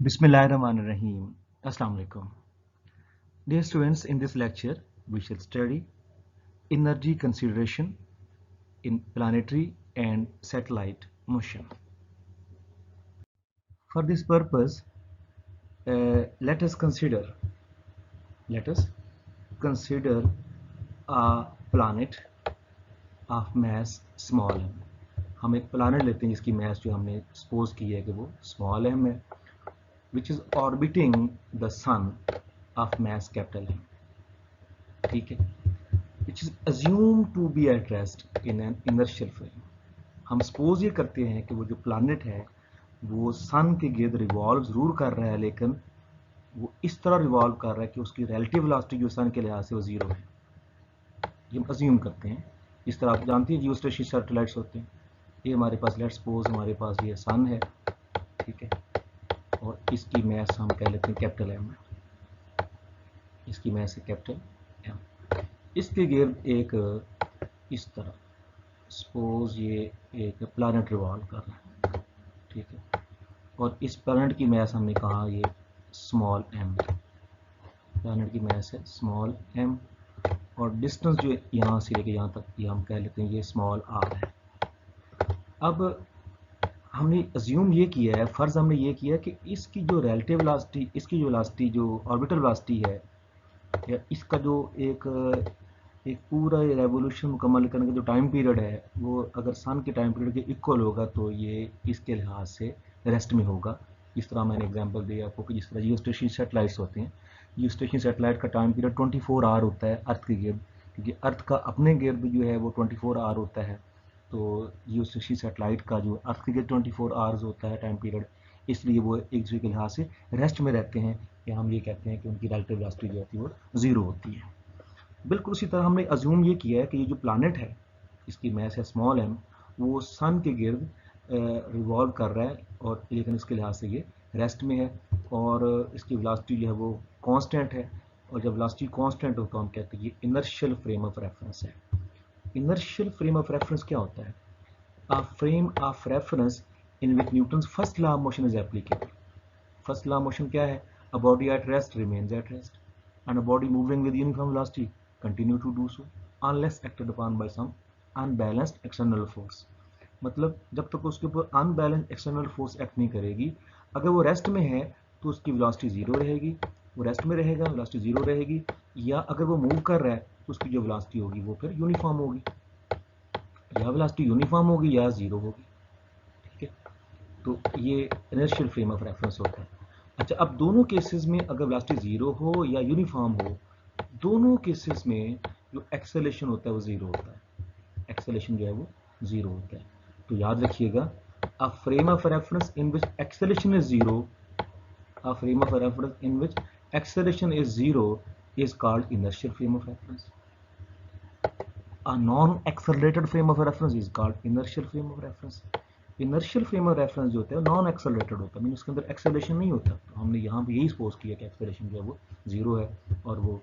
Bismillahirrahmanirrahim. Assalamu alaikum. Dear students, in this lecture we shall study energy consideration in planetary and satellite motion. For this purpose, let us consider a planet of mass small m. हम एक planet लेते हैं जिसकी mass जो हमने suppose की है कि वो small m है, which is orbiting the sun of mass capital M. ठीक है, which is assumed to be at rest in an inertial frame. हम सपोज ये करते हैं कि वो जो प्लानट है वो सन के गिर्द रिवॉल्व जरूर कर रहा है, लेकिन वो इस तरह रिवॉल्व कर रहा है कि उसकी रिलेटिव वेलोसिटी जो सन के लिहाज से वो जीरो है। ये हम अज्यूम करते हैं। इस तरह आप जानते हैं जियोस्टेशनरी सैटेलाइट्स होते हैं। ये हमारे पास लेट्स सपोज हमारे पास ये सन है, ठीक है, और इसकी मैस हम कह लेते हैं कैपिटल एम है। इसकी मैस है कैपिटल एम। इसके गिर्द एक इस तरह सपोज ये एक प्लैनेट रिवॉल्व कर रहा है, ठीक है, और इस प्लैनेट की मैस हमने कहा ये स्मॉल एम है। प्लैनेट की मैस है स्मॉल एम और डिस्टेंस जो यहाँ से लेके यहाँ तक ये हम कह लेते हैं ये स्मॉल आर है। अब हमने अज्यूम ये किया है, फ़र्ज़ हमने ये किया है कि इसकी जो रिलेटिव वेलोसिटी, इसकी जो वेलोसिटी जो ऑर्बिटल वेलोसिटी है, या इसका जो एक पूरा रेवोल्यूशन मुकम्मल करने का जो टाइम पीरियड है वो अगर सन के टाइम पीरियड के इक्वल होगा तो ये इसके लिहाज से रेस्ट में होगा। इस तरह मैंने एग्जांपल दिया आपको कि जिस तरह जियोस्टेशनरी सैटेलाइट्स होते हैं, जियोस्टेशनरी सैटेलाइट का टाइम पीरियड 24 आवर होता है अर्थ के गिर्द, क्योंकि अर्थ का अपने गिर्द जो है वो 24 आवर होता है, तो जियोस्टेशनरी सैटेलाइट का जो अर्थ के गिर्द 24 आवर्स होता है टाइम पीरियड, इसलिए वो एक दूसरे के लिहाज से रेस्ट में रहते हैं, या हम ये कहते हैं कि उनकी रिलेटिव वेलोसिटी जो होती है वो ज़ीरो होती है। बिल्कुल उसी तरह हमने अज्यूम ये किया है कि ये जो प्लानट है इसकी मैस है स्मॉल एम, वो सन के गिर्द रिवॉल्व कर रहा है, और लेकिन इसके लिहाज से ये रेस्ट में है, और इसकी वेलोसिटी जो है वो कांस्टेंट है, और जब वेलोसिटी कांस्टेंट हो तो हम कहते हैं ये इनर्शियल फ्रेम ऑफ रेफरेंस है। इनर्शियल फ्रेम ऑफ रेफरेंस क्या होता है? A frame of reference in which Newton's first law of motion is applicable. First law of motion क्या है? A body at rest remains at rest and a body moving with uniform velocity continue to do so unless acted upon by some unbalanced external force। मतलब जब तक उसके ऊपर unbalance external force act नहीं करेगी, अगर वो रेस्ट में है तो उसकी वेलोसिटी जीरो रहेगी, वो रेस्ट में रहेगा वेलोसिटी जीरो रहेगी, या अगर वो मूव कर रहा है तो उसकी जो वेलोसिटी होगी वो फिर यूनिफॉर्म होगी, या वेलोसिटी यूनिफॉर्म होगी या जीरो होगी, ठीक है। तो ये इनर्शियल फ्रेम ऑफ रेफरेंस होता है। अच्छा, अब दोनों केसेस में अगर वेलोसिटी जीरो हो या यूनिफॉर्म हो, दोनों केसेस में जो एक्सेलेरेशन होता है वो जीरो होता है। एक्सेलेरेशन जो है वो जीरो होता है। तो याद रखिएगा, a frame of reference in which acceleration is zero, a frame of reference in which acceleration is zero is called inertial frame of reference. A non accelerated frame of reference is called inertial frame of reference. Inertial frame of reference जो होता है non accelerated होता है, mean उसके अंदर acceleration नहीं होता। तो हमने यहाँ पे यही सपोज किया कि एक्सेलरेशन जो है वो जीरो है, और वो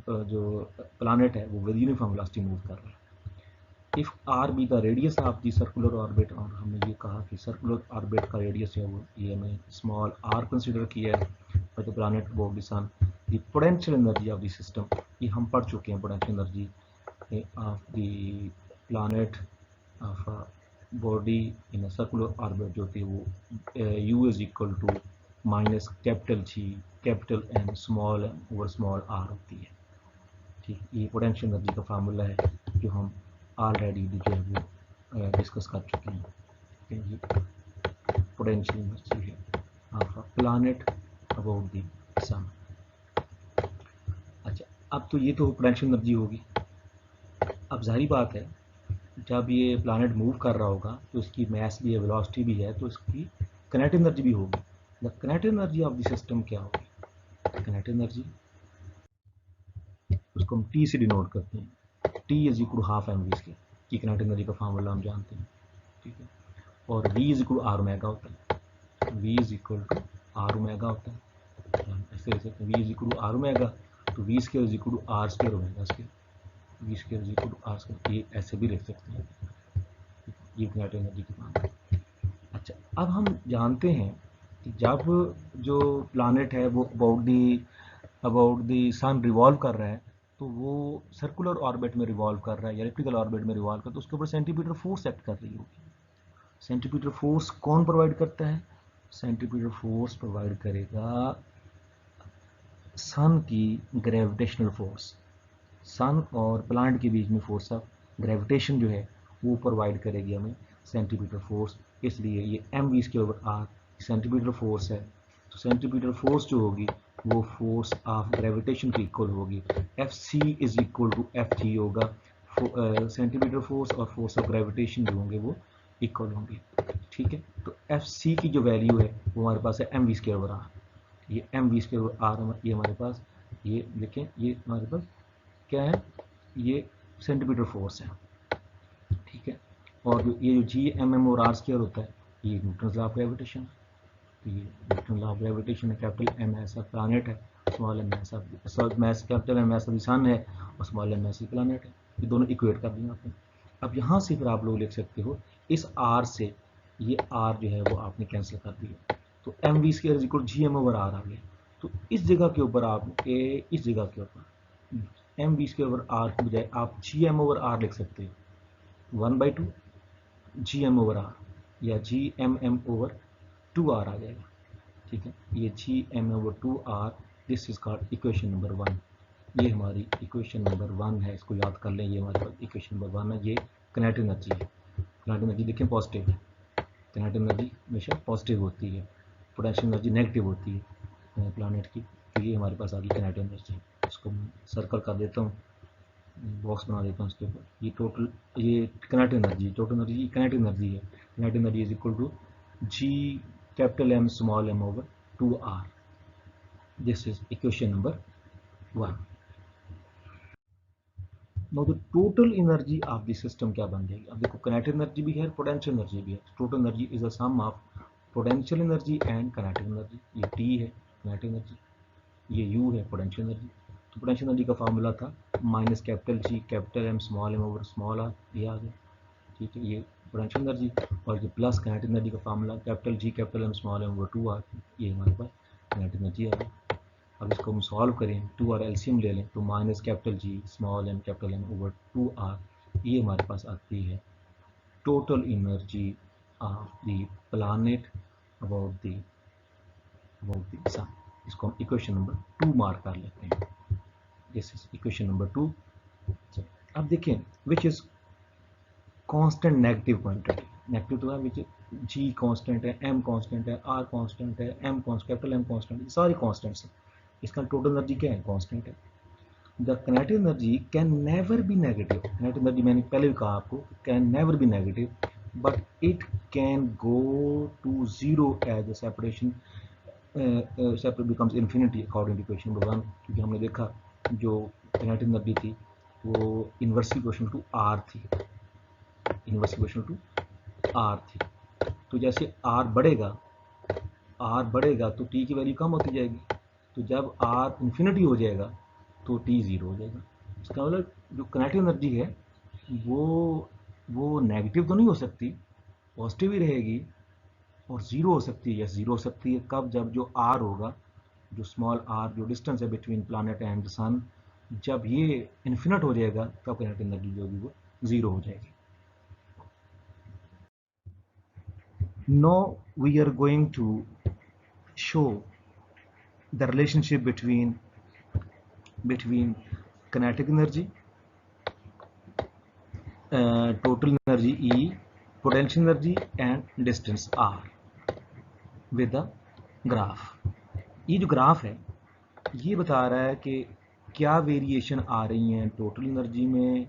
जो प्लानट है वो विद यूनिफॉर्म वेलोसिटी मूव कर रहा है। If R be the radius of the circular orbit, और हमने ये कहा कि सर्कुलर ऑर्बिट का रेडियस है वो ये हमें स्मॉल आर कंसिडर किया है for the planet about the sun. The potential energy of the system, ये हम पढ़ चुके हैं, potential energy of the planet of body in circular orbit जो थी वो u is equal to minus capital G capital N small M over small r होती है, ठीक। ये पोटेंशियल एनर्जी का फार्मूला है जो हम ऑलरेडी जो है वो डिस्कस कर चुके हैं, ठीक है। ये पोटेंशियल एनर्जी है of a planet about the sun. अच्छा, अब तो ये तो पोटेंशियल एनर्जी होगी। अब जाहिर बात है जब ये प्लैनेट मूव कर रहा होगा तो इसकी मैस भी है, वेलोसिटी भी है, तो इसकी काइनेटिक एनर्जी भी होगी। The kinetic energy of the system क्या होगी? काइनेटिक एनर्जी उसको हम टी से डिनोट करते हैं। T is equal to half m v square की काइनेटिक एनर्जी का फार्मूला हम जानते हैं, ठीक है। और v is equal to r omega होता है, v is equal to r omega होता है। ऐसे लिख सकते हैं v is equal to r omega, तो v square is equal to r square omega square, v square is equal to r square, ये ऐसे भी लिख सकते हैं, ये काइनेटिक एनर्जी की बात है। अच्छा, अब हम जानते हैं जब जो प्लानट है वो अबाउट द सन रिवॉल्व कर रहा है, तो वो सर्कुलर ऑर्बिट में रिवॉल्व कर रहा है या इलिप्टिकल ऑर्बिट में रिवॉल्व कर रहा है, तो उसके ऊपर सेंटीमीटर फोर्स एक्ट कर रही होगी। सेंटीमीटर फोर्स कौन प्रोवाइड करता है? सेंटीमीटर फोर्स प्रोवाइड करेगा सन की ग्रेविटेशनल फोर्स। सन और प्लांट के बीच में फोर्स ऑफ ग्रेविटेशन जो है वो प्रोवाइड करेगी हमें सेंटीमीटर फोर्स। इसलिए ये m v square over r centripetal force है। तो सेंटीमीटर फोर्स जो होगी वो फोर्स ऑफ ग्रेविटेशन की इक्वल होगी। F c is equal to F g होगा। सेंटीमीटर फोर्स और फोर्स ऑफ ग्रेविटेशन जो होंगे वो इक्वल होंगे। ठीक है, तो एफ सी की जो वैल्यू है वो हमारे पास है m v square over r. ये m v square over r ये हमारे पास, ये देखें ये हमारे पास क्या है, ये सेंटीमीटर फोर्स है। ठीक है, और ये जो जी एम एम और आर स्क्वायर होता है ये न्यूटन लॉ ऑफ ग्रेविटेशन। तो ये न्यूटन लॉ ऑफ ग्रेविटेशन है। कैपिटल एम ऐसा प्लानट है, स्मॉल एम ऐसा मैस, कैपिटल एम ऐसा सन है और स्मॉल एम ऐसी प्लानट है। ये दोनों इक्वेट कर दिया आपने। अब यहाँ से फिर आप लोग लिख सकते हो इस आर से ये आर जो है वो आपने कैंसिल कर दिया, तो m v square equal G m over r आ गया। तो इस जगह के ऊपर आप इस जगह के ऊपर m v square over r की बजाय आप जी एम ओवर आर लिख सकते हो। 1/2 जी एम ओवर आर या G M m over 2 r आ जाएगा। ठीक है, ये G m over 2 r, this is called equation number 1। ये हमारी इक्वेशन नंबर 1 है, इसको याद कर लें। ये हमारे पास इक्वेशन नंबर 1 है। ये किनेटिक एनर्जी है। किनेटिक एनर्जी देखें पॉजिटिव है, किनेटिक एनर्जी हमेशा पॉजिटिव होती है, पोटेंशियल एनर्जी नेगेटिव होती है प्लानट की। तो ये हमारे पास आ गई किनेटिक एनर्जी। इसको सर्कल कर देता हूँ, बॉक्स बना देता हूँ इसके ऊपर। ये टोटल, ये kinetic energy, total energy kinetic energy है। Kinetic energy is equal to G capital M small M over 2 r. This is equation number 1। Now the total energy of the system क्या बन जाएगी? अब देखो किनेटिक एनर्जी भी है, potential energy भी है। Total energy is a sum of potential energy and kinetic energy. ये टी है किनेटिक एनर्जी, ये यू है पोटेंशियल एनर्जी। तो पोटेंशियल एनर्जी का फार्मूला था minus capital G capital M small M over small r, ये आ गया। ठीक है, ये पोटेंशियल एनर्जी। और ये प्लस किनेटिक एनर्जी का formula capital G capital M small M over 2 r, ये हमारे पास किनेटिक एनर्जी आ गई। अब इसको हम सॉल्व करें, 2 आर एलसीएम ले लें, तो minus capital G small m capital M over 2 r, ये हमारे पास आती है total energy of the planet about the sun. इसको हम इक्वेशन नंबर 2 मार्क कर लेते हैं। This is equation number 2। अब देखें which is constant negative quantity. Negative तो है विच जी कांस्टेंट है, एम कांस्टेंट है, आर कांस्टेंट है, एम कैपिटल एम कांस्टेंट, सारी कांस्टेंट्स हैं। इसका टोटल एनर्जी क्या है? कांस्टेंट है। The kinetic energy can never be negative. kinetic energy मैंने पहले भी कहा आपको, can never be negative, but it can go to zero as the separation separate becomes infinity according to equation number 1। क्योंकि हमने देखा जो kinetic energy थी वो inversely proportional to r थी, inversely proportional to r थी। तो जैसे r बढ़ेगा तो t की वैल्यू कम होती जाएगी। तो जब r इन्फिनिटी हो जाएगा तो t 0 हो जाएगा। इसका मतलब जो किनेटिक एनर्जी है वो नेगेटिव तो नहीं हो सकती, पॉजिटिव ही रहेगी। और 0 हो सकती है, यस 0 हो सकती है। कब? जब जो r होगा, जो स्मॉल r, जो डिस्टेंस है बिटवीन प्लानट एंड सन, जब ये इन्फिनिट हो जाएगा तब किनेटिक एनर्जी जो होगी वो 0 हो जाएगी। Now we are going to show the relationship between kinetic energy, total energy E, potential energy and distance R with the graph। ये जो ग्राफ है ये बता रहा है कि क्या वेरिएशन आ रही हैं टोटल एनर्जी में,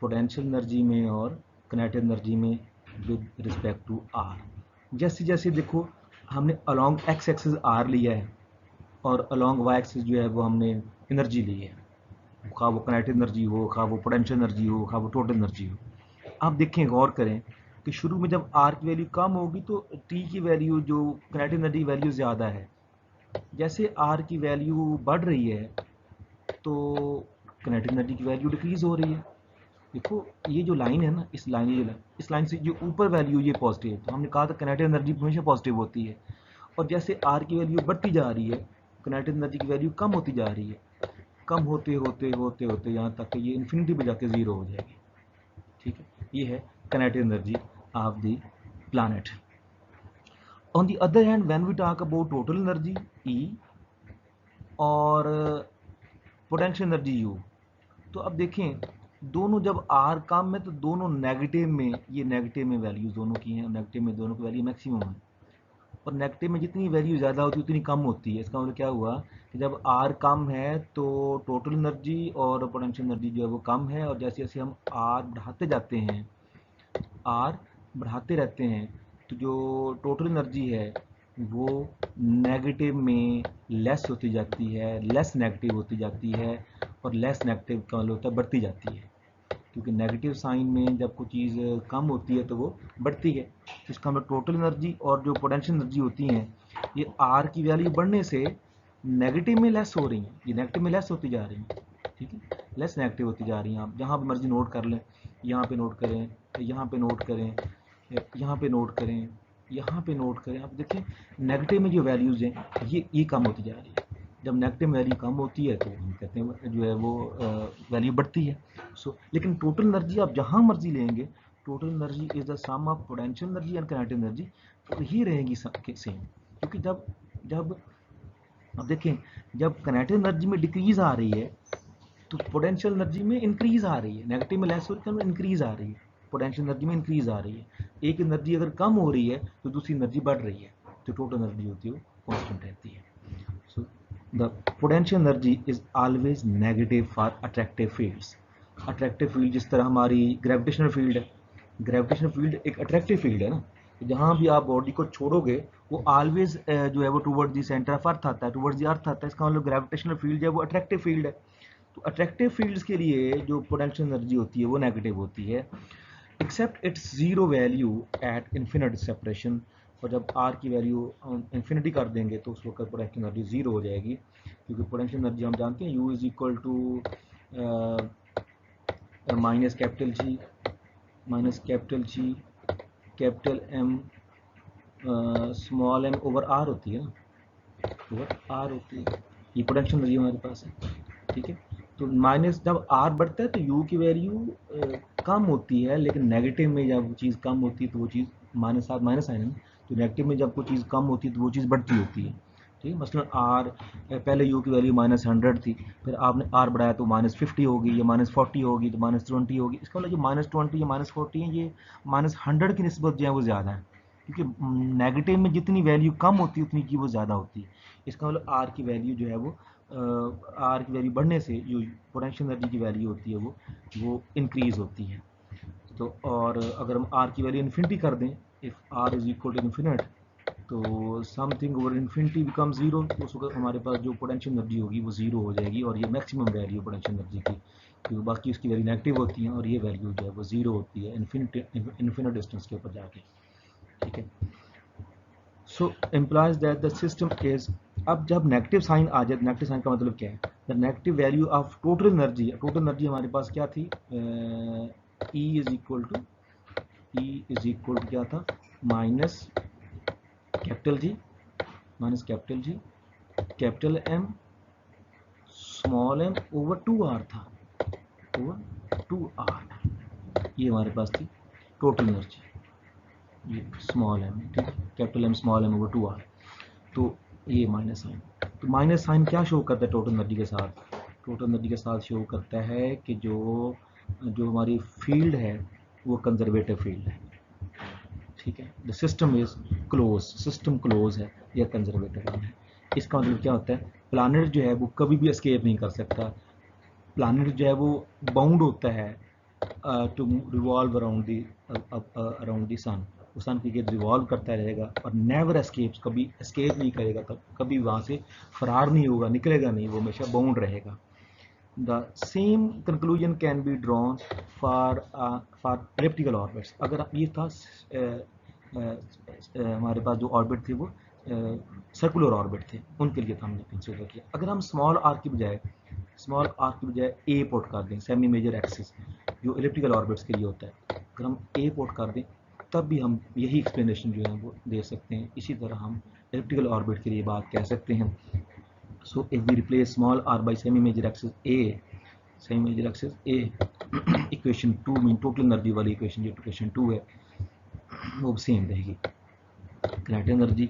पोटेंशियल एनर्जी में और किनेटिक एनर्जी में विद रिस्पेक्ट टू आर। जैसे जैसे देखो हमने अलोंग एक्स एक्सिस आर लिया है और अलोंग वाई एक्सिस जो है वो हमने एनर्जी ली है, खा वो किनेटिक एनर्जी हो, खा वो पोटेंशियल एनर्जी हो, खा वो टोटल एनर्जी हो। आप देखें, गौर करें कि शुरू में जब आर की वैल्यू कम होगी तो टी की वैल्यू, जो किनेटिक एनर्जी वैल्यू ज़्यादा है। जैसे आर की वैल्यू बढ़ रही है तो किनेटिक एनर्जी की वैल्यू डिक्रीज हो रही है। देखो ये जो लाइन है ना, इस लाइन से जो ऊपर वैल्यू ये पॉजिटिव है, तो हमने कहा था किनेटिक एनर्जी हमेशा पॉजिटिव होती है। और जैसे आर की वैल्यू बढ़ती जा रही है, काइनेटिक एनर्जी की वैल्यू कम होती जा रही है, कम होते होते होते होते यहाँ तक ये इन्फिनिटी पे जाके ज़ीरो हो जाएगी। ठीक है, ये है kinetic energy of the planet. On the other hand when we talk about total energy E और पोटेंशियल एनर्जी यू, तो अब देखें दोनों जब आर कम है तो दोनों नेगेटिव में, ये नेगेटिव में वैल्यूज दोनों की हैं, नेगेटिव में दोनों की वैल्यू मैक्सिमम है, और नेगेटिव में जितनी वैल्यू ज़्यादा होती है उतनी कम होती है। इसका मतलब क्या हुआ कि जब आर कम है तो टोटल एनर्जी और पोटेंशियल एनर्जी जो है वो कम है, और जैसे जैसे हम आर बढ़ाते जाते हैं, आर बढ़ाते रहते हैं, तो जो टोटल एनर्जी है वो नेगेटिव में लेस होती जाती है, लेस नेगेटिव होती जाती है, और लेस नेगेटिव का मतलब होता है बढ़ती जाती है, क्योंकि नेगेटिव साइन में जब कोई चीज़ कम होती है तो वो बढ़ती है। इसका मतलब टोटल एनर्जी और जो पोटेंशियल एनर्जी होती हैं, ये आर की वैल्यू बढ़ने से नेगेटिव में लेस हो रही हैं, ये नेगेटिव में लेस होती जा रही हैं। ठीक है, लेस नेगेटिव होती जा रही हैं। आप जहाँ पे मर्जी नोट कर लें, यहाँ पे नोट करें, यहाँ पे नोट करें, यहाँ पे नोट करें, यहाँ पे नोट करें, आप देखिए नेगेटिव में जो वैल्यूज़ हैं ये कम होती जा रही है। जब नेगेटिव वैल्यू कम होती है तो हम कहते हैं जो है वो वैल्यू बढ़ती है। लेकिन टोटल एनर्जी आप जहाँ मर्जी लेंगे, total energy is the sum of potential energy and kinetic energy, तो ही रहेगी सेम। क्योंकि जब जब अब देखें, जब काइनेटिक एनर्जी में डिक्रीज आ रही है तो पोटेंशियल एनर्जी में इंक्रीज आ रही है, नेगेटिव में लेस हो रही है, इंक्रीज आ रही है, पोटेंशियल एनर्जी में इंक्रीज आ रही है। एक एनर्जी अगर कम हो रही है तो दूसरी एनर्जी बढ़ रही है, तो टोटल एनर्जी होती है वो कांस्टेंट रहती है। So the potential energy is always negative for attractive fields. Attractive field जिस तरह हमारी ग्रेविटेशनल फील्ड है, ग्रेविटेशनल फील्ड एक अट्रैक्टिव फील्ड है ना, जहाँ भी आप बॉडी को छोड़ोगे वो ऑलवेज जो है वो towards the centre of earth आता है, टुवर्ड्स द अर्थ आता है। इसका मतलब ग्रेविटेशनल फील्ड जो है वो अट्रैक्टिव फील्ड है। तो अट्रैक्टिव फील्ड्स के लिए जो पोटेंशियल एनर्जी होती है वो नेगेटिव होती है, except its zero value at infinite separation. और जब आर की वैल्यू इन्फिनिटी कर देंगे तो उस वक्त पोटेंशियल एनर्जी जीरो हो जाएगी, क्योंकि पोटेंशियल एनर्जी हम जानते हैं U is equal to minus capital G, minus capital G capital M small M over r होती है ना, ओवर आर होती है। ये पोटेंशियल एनर्जी हमारे पास है। ठीक है, तो माइनस जब आर बढ़ता है तो यू की वैल्यू कम होती है, लेकिन नेगेटिव में जब चीज़ कम होती है तो वो चीज़ माइनस आर माइनस साइन है ना, तो नेगेटिव में जब कोई चीज़ कम होती है तो वो चीज़ बढ़ती होती है। ठीक है, मसलन आर पहले यू की वैल्यू -100 थी, फिर आपने आर बढ़ाया तो -50 होगी, या -40 होगी, तो -20 होगी। इसका मतलब जो -20 या -40 है ये -100 की निस्बत जो है वो ज़्यादा है, क्योंकि नेगेटिव में जितनी वैल्यू कम होती है उतनी की वो ज़्यादा होती है। इसका मतलब आर की वैल्यू जो है वो आर की वैल्यू बढ़ने से जो पोटेंशियल एनर्जी की वैल्यू होती है वो इंक्रीज होती है। तो और अगर हम आर की वैल्यू इन्फिनिटी कर दें, if r is equal to infinite, तो something over infinity become zero, तो उस वक्त हमारे पास जो पोटेंशियल एनर्जी होगी वो ज़ीरो हो जाएगी, और ये मैक्सिमम वैल्यू है पोटेंशियल एनर्जी की, क्योंकि बाकी उसकी वैल्यू नेगेटिव होती हैं और ये वैल्यू जो है वो ज़ीरो होती है इन्फिनिट डिस्टेंस के ऊपर जाके। ठीक है, so implies that the system is, अब जब नेगेटिव साइन आ जाए, नेगेटिव साइन का मतलब क्या है, the negative value of total energy, total energy हमारे पास क्या थी, ई इज इक्वल टू क्या था, minus capital G, minus capital G capital M small M over 2r था, ओवर 2r, ये हमारे पास थी टोटल एनर्जी, ये स्मॉल एम, ठीक है, capital M small M over 2r। तो ये माइनस साइन, तो माइनस साइन क्या शो करता है टोटल एनर्जी के साथ, टोटल एनर्जी के साथ शो करता है कि जो हमारी फील्ड है वो कंजर्वेटिव फील्ड है। ठीक है, the system is close, system close है या कंजर्वेटिव है। इसका मतलब क्या होता है, प्लानट जो है वो कभी भी एस्केप नहीं कर सकता, प्लानट जो है वो बाउंड होता है टू रिवॉल्व अराउंड द सन, वो सन के गिर्द रिवॉल्व करता रहेगा और नेवर एस्केप्स, कभी एस्केप नहीं करेगा, कभी वहाँ से फरार नहीं होगा, निकलेगा नहीं, वो हमेशा बाउंड रहेगा। The same conclusion can be drawn for elliptical orbits। अगर ये था हमारे पास जो ऑर्बिट थे वो सर्कुलर ऑर्बिट थे, उनके लिए हमने कंसिडर किया। अगर हम स्मॉल आर की बजाय ए पोर्ट कर दें, सेमी मेजर एक्सिस जो इलिप्टिकल ऑर्बिट्स के लिए होता है, अगर हम ए पोर्ट कर दें तब भी हम यही एक्सप्लेनेशन जो है वो दे सकते हैं। इसी तरह हम इलिप्टिकल ऑर्बिट के लिए बात कह सकते हैं. So if we replace small r by semi major axis A, equation 2 mean total energy वाली इक्वेशन जो इक्वेशन 2 है वो सेम रहेगी. किनेटिक एनर्जी,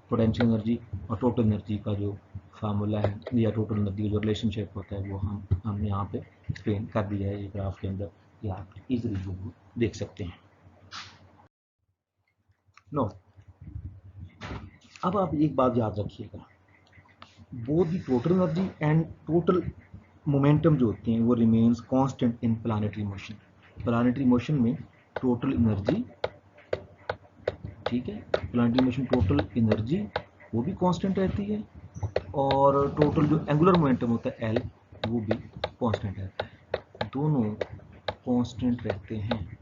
पोटेंशियल एनर्जी और टोटल एनर्जी का जो फार्मूला है या टोटल एनर्जी का जो रिलेशनशिप होता है वो हम यहाँ पे एक्सप्लेन कर दिया है ये ग्राफ के अंदर, या आप इजीली जो देख सकते हैं. नो, अब आप एक बात याद रखिएगा, both the total energy and total momentum जो होते हैं वो remains constant in planetary motion. Planetary motion में टोटल एनर्जी, ठीक है, प्लानेटरी मोशन टोटल एनर्जी वो भी कांस्टेंट रहती है और टोटल जो एंगुलर मोमेंटम होता है एल वो भी कांस्टेंट रहता है. दोनों कांस्टेंट रहते हैं.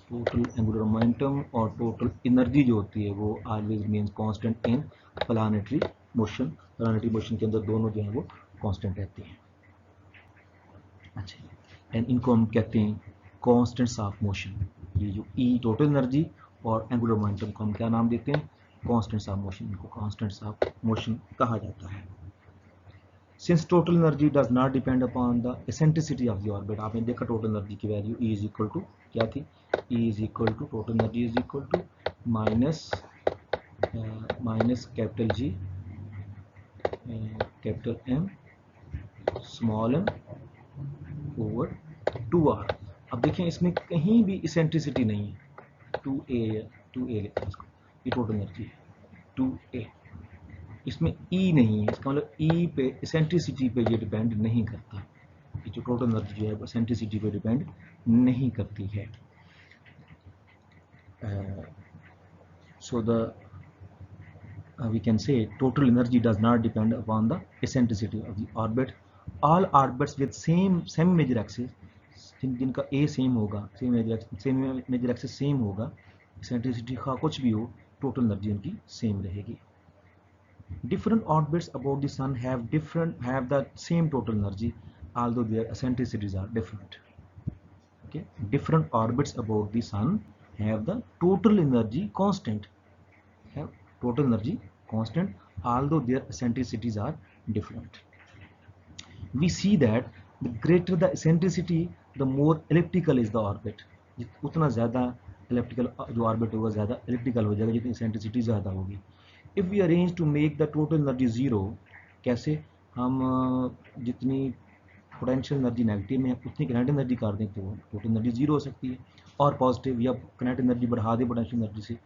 टोटल एंगुलर मोमेंटम और टोटल एनर्जी जो होती है वो always means constant in planetary motion. Planetary motion के अंदर दोनों जो है वो कांस्टेंट रहती हैं. अच्छा, एंड इनको हम कहते हैं कांस्टेंट्स ऑफ मोशन. ये जो ई टोटल एनर्जी और एंगुलर मोमेंटम को हम क्या नाम देते हैं? Constants of motion. इनको कांस्टेंट्स ऑफ मोशन कहा जाता है. Since total energy does not depend upon the eccentricity of the orbit, आपने देखा टोटल एनर्जी की value E is equal to क्या थी? E is equal to total energy is equal to minus capital G capital M small m over 2r. अब देखें इसमें कहीं भी इसेंट्रिसिटी नहीं है. 2a लेते हैं इसको, ये टोटल एनर्जी है 2a. इसमें E नहीं है, इसका मतलब E पे इसेंट्रिसिटी पे ये डिपेंड नहीं करता. ये जो टोटल एनर्जी जो है इसेंट्रिसिटी पे डिपेंड नहीं करती है. So we can say total energy does not depend upon the eccentricity of the orbit. All orbits with same major axis, जिनका A सेम होगा, सेम मेजर एक्सिस सेम होगा, eccentricity का कुछ भी हो, टोटल एनर्जी उनकी सेम रहेगी. Different orbits about the sun have the same total energy, although their eccentricities are different. Okay, different orbits about the sun have the total energy constant, although their eccentricities are different. We see that the greater the eccentricity, the more elliptical is the orbit. उतना ज़्यादा elliptical जो orbit होगा ज़्यादा elliptical हो जाएगा जितनी eccentricity ज़्यादा होगी. If we arrange to make the total energy zero, कैसे? हम जितनी पोटेंशियल एनर्जी नेगेटिव में उतनी किनेटिक एनर्जी कर दें तो टोटल एनर्जी जीरो हो सकती है. और पॉजिटिव या किनेटिक एनर्जी बढ़ा दें पोटेंशियल एनर्जी से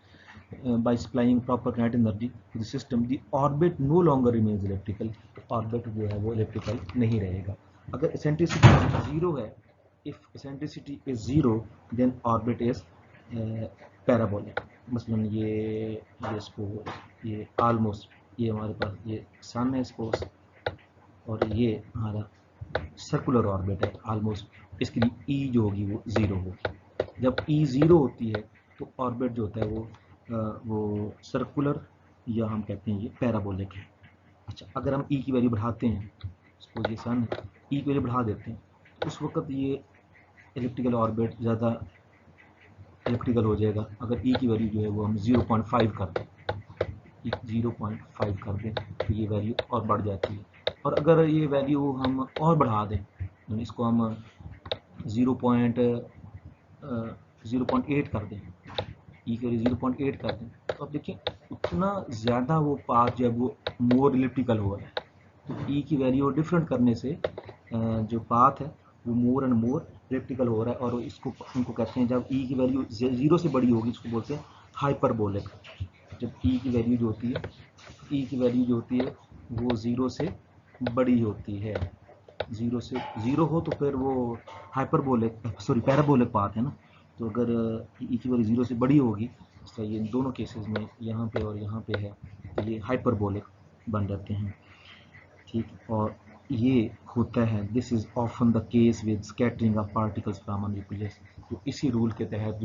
by supplying proper kinetic energy to the system, the orbit no longer remains elliptical. तो ऑर्बिट जो है वो इलेक्ट्रिकल नहीं रहेगा. अगर एसेंट्रिसिटी जीरो है, if eccentricity is zero then orbit is parabolic. मसलन ये सपोज ये ऑलमोस्ट ये हमारे पास ये सन है सपोज और ये हमारा सर्कुलर ऑर्बिट है ऑलमोस्ट, इसके लिए E जो होगी वो ज़ीरो होगी. जब E ज़ीरो होती है तो ऑर्बिट जो होता है वो सर्कुलर या हम कहते हैं ये पैराबोलिक है. अच्छा, अगर हम E की वैल्यू बढ़ाते हैं, सपोज ये सन है, E की वैल्यू बढ़ा देते हैं तो उस वक्त ये इलिप्टिकल ऑर्बिट ज़्यादा इलिप्टिकल हो जाएगा. अगर E की वैल्यू जो है वो हम 0.5 कर दें, 0.5 कर दें तो ये वैल्यू और बढ़ जाती है. और अगर ये वैल्यू हम और बढ़ा दें, इसको हम 0.8 कर दें, E की वैल्यू 0.8 कर दें, तो अब देखिए उतना ज़्यादा वो पाथ जो है वो मोर इलिप्टिकल हो रहा है. तो E की वैल्यू डिफरेंट करने से जो पाथ है वो मोर एंड मोर इलिप्टिकल हो रहा है. और उनको कहते हैं, जब E की वैल्यू 0 से बड़ी होगी उसको बोलते हैं हाइपरबोलिक. जब E की वैल्यू जो होती है वो 0 से बड़ी होती है, 0 से 0 हो तो फिर वो पैराबोलिक पाथ है ना. तो अगर E की वैल्यू 0 से बड़ी होगी, तो ये दोनों केसेस में यहाँ पे और यहाँ पे है तो ये हाइपरबोलिक बन जाते हैं. ठीक, और ये होता है this is often the case with scattering of particles from nucleus. तो इसी रूल के तहत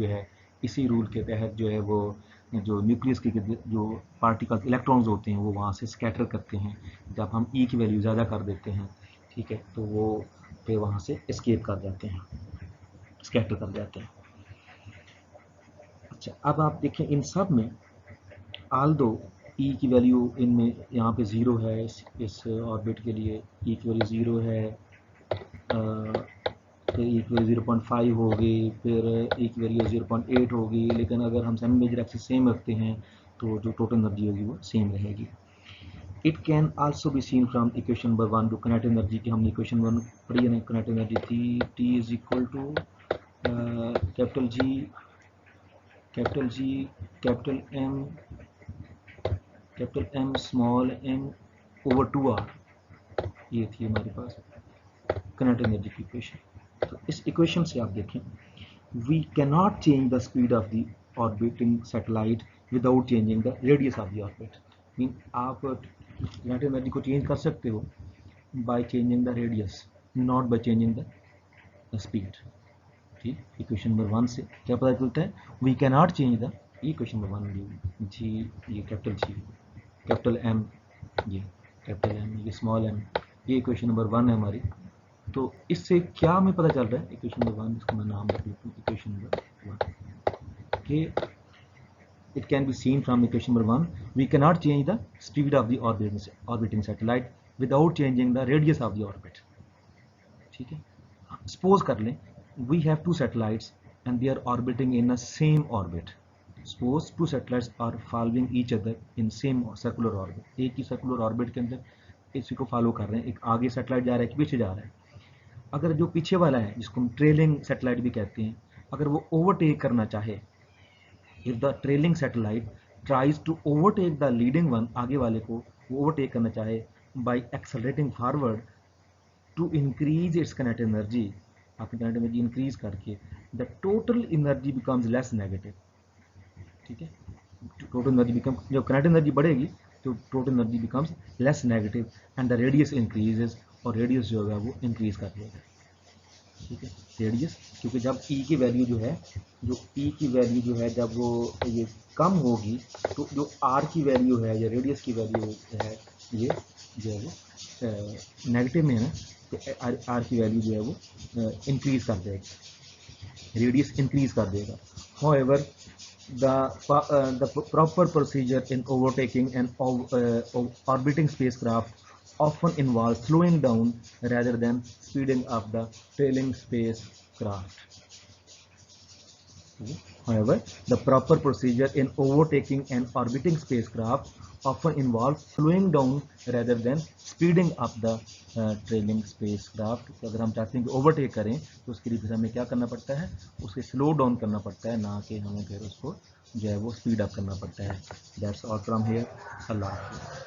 जो है वो जो न्यूक्लियस के जो पार्टिकल्स इलेक्ट्रॉन्स होते हैं वो वहाँ से स्कैटर करते हैं. जब हम E की वैल्यू ज़्यादा कर देते हैं, ठीक है, तो वो फिर वहाँ से एस्केप कर जाते हैं, स्कैटर कर जाते हैं. अच्छा, अब आप देखें इन सब में आल्दो ई की वैल्यू इनमें यहाँ पे ज़ीरो है, इस ऑर्बिट के लिए ई की वैल्यू ज़ीरो है, फिर ई की वैल्यू 0.5 होगी, फिर ई की वैल्यू 0.8 होगी, लेकिन अगर हम सेमी मेजर एक्सिस सेम रखते हैं तो जो टोटल एनर्जी होगी वो सेम रहेगी। It can also be seen from equation number 1 जो किनेटिक एनर्जी की हमने इक्वेशन 1 पढ़ी है ना, किनेटिक एनर्जी थी T is equal to capital G capital M small M over 2r, ये थी हमारे पास किनेटिक एनर्जी की इक्वेशन। तो इस इक्वेशन से आप देखें, we cannot change the speed of the orbiting satellite without changing the radius of the orbit. Mean आप किनेटिक एनर्जी को चेंज कर सकते हो by changing the radius, not by changing the speed. ठीक, इक्वेशन नंबर 1 से क्या पता चलता है, we cannot change the, equation number 1 G, ये कैपिटल जी, कैपिटल एम, ये कैपिटल एम, ये स्मॉल एम, ये इक्वेशन नंबर 1 है हमारी। तो इससे क्या हमें पता चल रहा है, इक्वेशन नंबर 1, इसका मैं नाम रख देता हूँ इक्वेशन नंबर 1, कि it can be seen from equation number 1 we cannot change the speed of the orbiting satellite without changing the radius of the orbit। ठीक है, सपोज कर लें we have two satellites and they are orbiting in a same orbit। suppose two satellites are following each other in same circular orbit, एक ही circular orbit के अंदर इसी को follow कर रहे हैं, एक आगे सैटेलाइट जा रहा है कि पीछे जा रहा है। अगर जो पीछे वाला है जिसको हम ट्रेलिंग सैटेलाइट भी कहते हैं, अगर वो ओवरटेक करना चाहे, if the trailing satellite tries to overtake the leading one, आगे वाले को वो ओवरटेक करना चाहे by accelerating forward to increase its kinetic energy, अपनी kinetic energy increase करके, the total energy becomes less negative। ठीक है, total energy becomes, जब kinetic energy बढ़ेगी तो total energy becomes less negative and the radius increases, और radius जो है वो increase कर देगा। ठीक है, रेडियस, क्योंकि जब ई की वैल्यू जो है, जब वो ये कम होगी तो जो आर की वैल्यू है या रेडियस की वैल्यू है, ये जो है वो नेगेटिव में है ना, तो आर की वैल्यू जो है वो इंक्रीज कर देगा, रेडियस इंक्रीज कर देगा। However the proper procedure in overtaking and orbiting spacecraft often involves slowing down rather than speeding up the trailing spacecraft। However, the proper procedure in overtaking and orbiting spacecraft often involves slowing down rather than speeding up the trailing spacecraft। तो अगर हम चाहते हैं कि overtake करें तो उसके लिए फिर हमें क्या करना पड़ता है, उसे स्लो डाउन करना पड़ता है, ना कि हमें फिर उसको जो है वो स्पीड अप करना पड़ता है। That's all from here. अल्लाह हाफ़िज़।